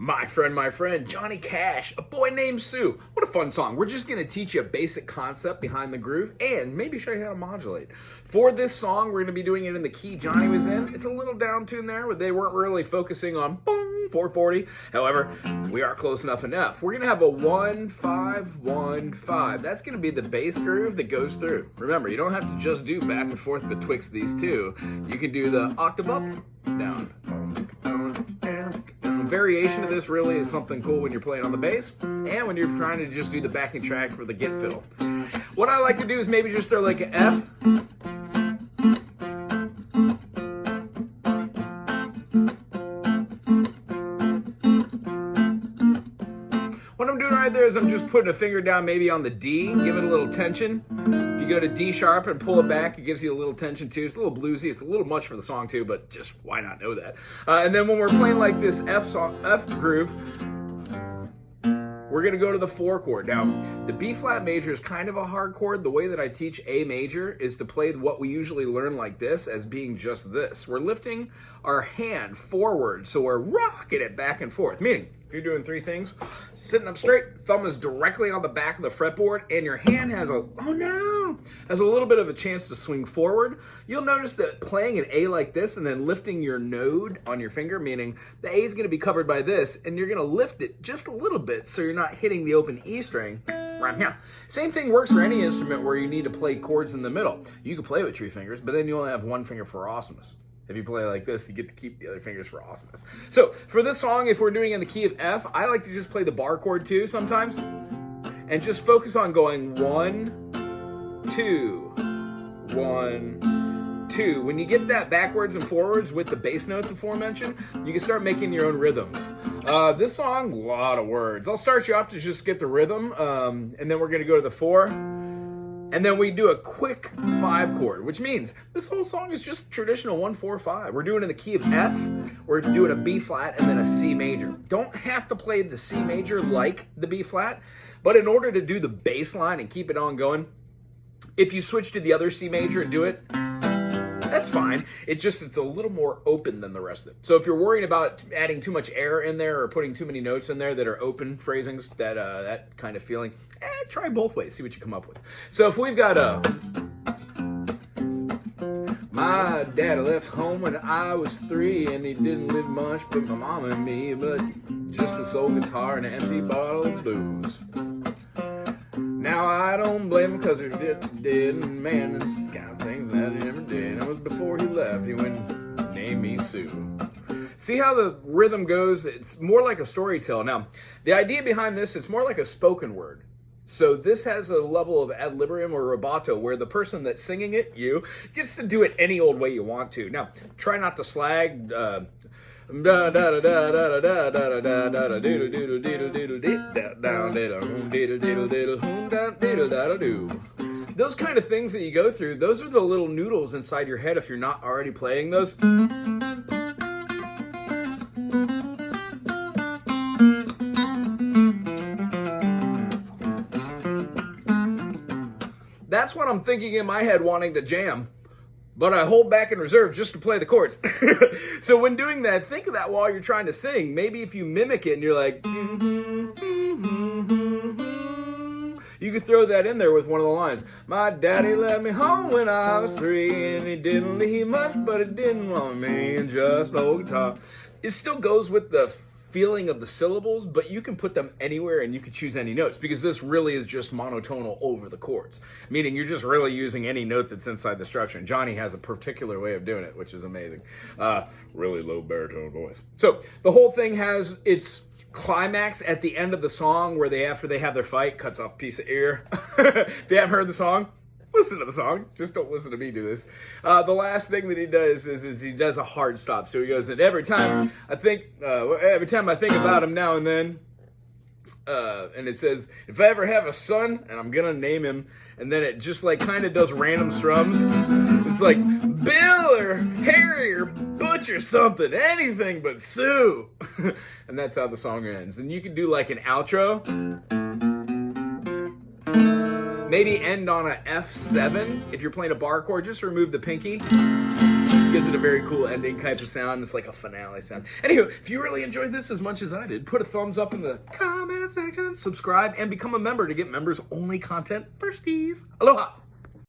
My friend, Johnny Cash, A Boy Named Sue. What a fun song. We're just going to teach you a basic concept behind the groove and maybe show you how to modulate. For this song, we're going to be doing it in the key Johnny was in. It's a little down tuned there, but they weren't really focusing on boom, 440. However, we are close enough. We're going to have a 1-5-1-5. That's going to be the bass groove that goes through. Remember, you don't have to just do back and forth betwixt these two. You can do the octave up, down, variation of this really is something cool when you're playing on the bass and when you're trying to just do the backing track for the git fiddle. What I like to do is maybe just throw like an F. What I'm doing right there is I'm just putting a finger down maybe on the D, give it a little tension. If you go to D sharp and pull it back, it gives you a little tension too. It's a little bluesy. It's a little much for the song too, but just why not know that? And then when we're playing like this F groove, we're going to go to the 4 chord. Now, the B flat major is kind of a hard chord. The way that I teach A major is to play what we usually learn like this as being just this. We're lifting our hand forward, so we're rocking it back and forth, meaning if you're doing 3 things, sitting up straight, thumb is directly on the back of the fretboard, and your hand has a little bit of a chance to swing forward. You'll notice that playing an A like this and then lifting your node on your finger, meaning the A is going to be covered by this, and you're going to lift it just a little bit so you're not hitting the open E string right here. Same thing works for any instrument where you need to play chords in the middle. You can play with 3 fingers, but then you only have 1 finger for awesomeness. If you play like this, you get to keep the other fingers for awesomeness. So for this song, if we're doing in the key of F, I like to just play the bar chord too sometimes and just focus on going 1, 2, 1, 2. When you get that backwards and forwards with the bass notes aforementioned, you can start making your own rhythms. This song, a lot of words. I'll start you off to just get the rhythm, and then we're going to go to the 4. And then we do a quick 5 chord, which means this whole song is just traditional 1-4-5. We're doing it in the key of F, we're doing a B flat, and then a C major. Don't have to play the C major like the B flat, but in order to do the bass line and keep it on going, if you switch to the other C major and do it, that's fine. It's a little more open than the rest of it. So if you're worried about adding too much air in there or putting too many notes in there that are open phrasings, that kind of feeling, try both ways, see what you come up with. So if we've got my daddy left home when I was 3 and he didn't live much but my mom and me, but just a soul guitar and an empty bottle of booze. Now I don't blame him because he did, and man, it's the kind of things that he never did. It was before he left, he went and named me Sue. See how the rhythm goes? It's more like a storytell. Now, the idea behind this, it's more like a spoken word. So this has a level of ad libitum or rubato where the person that's singing it, you, gets to do it any old way you want to. Now, try not to slag. Those kind of things that you go through, those are the little noodles inside your head if you're not already playing those. That's what I'm thinking in my head wanting to jam. But I hold back in reserve just to play the chords. So when doing that, think of that while you're trying to sing. Maybe if you mimic it and you're like, you could throw that in there with one of the lines. My daddy left me home when I was 3 and he didn't leave much, but he didn't want me and just no guitar. It still goes with the feeling of the syllables, but you can put them anywhere and you can choose any notes because this really is just monotonal over the chords, meaning you're just really using any note that's inside the structure. And Johnny has a particular way of doing it, which is amazing. Really low baritone voice. So the whole thing has its climax at the end of the song where after they have their fight, cuts off a piece of ear. If you haven't heard the song, listen to the song. Just don't listen to me do this. The last thing that he does is he does a hard stop. So he goes, and every time I think about him now and then, and it says, if I ever have a son, and I'm gonna name him, and then it just like kind of does random strums. It's like Bill or Harry or Butch or something, anything but Sue. And that's how the song ends. And you can do like an outro. Maybe end on a F7. If you're playing a bar chord, just remove the pinky. Gives it a very cool ending type of sound. It's like a finale sound. Anywho, if you really enjoyed this as much as I did, put a thumbs up in the comment section, subscribe, and become a member to get members-only content firsties. Aloha!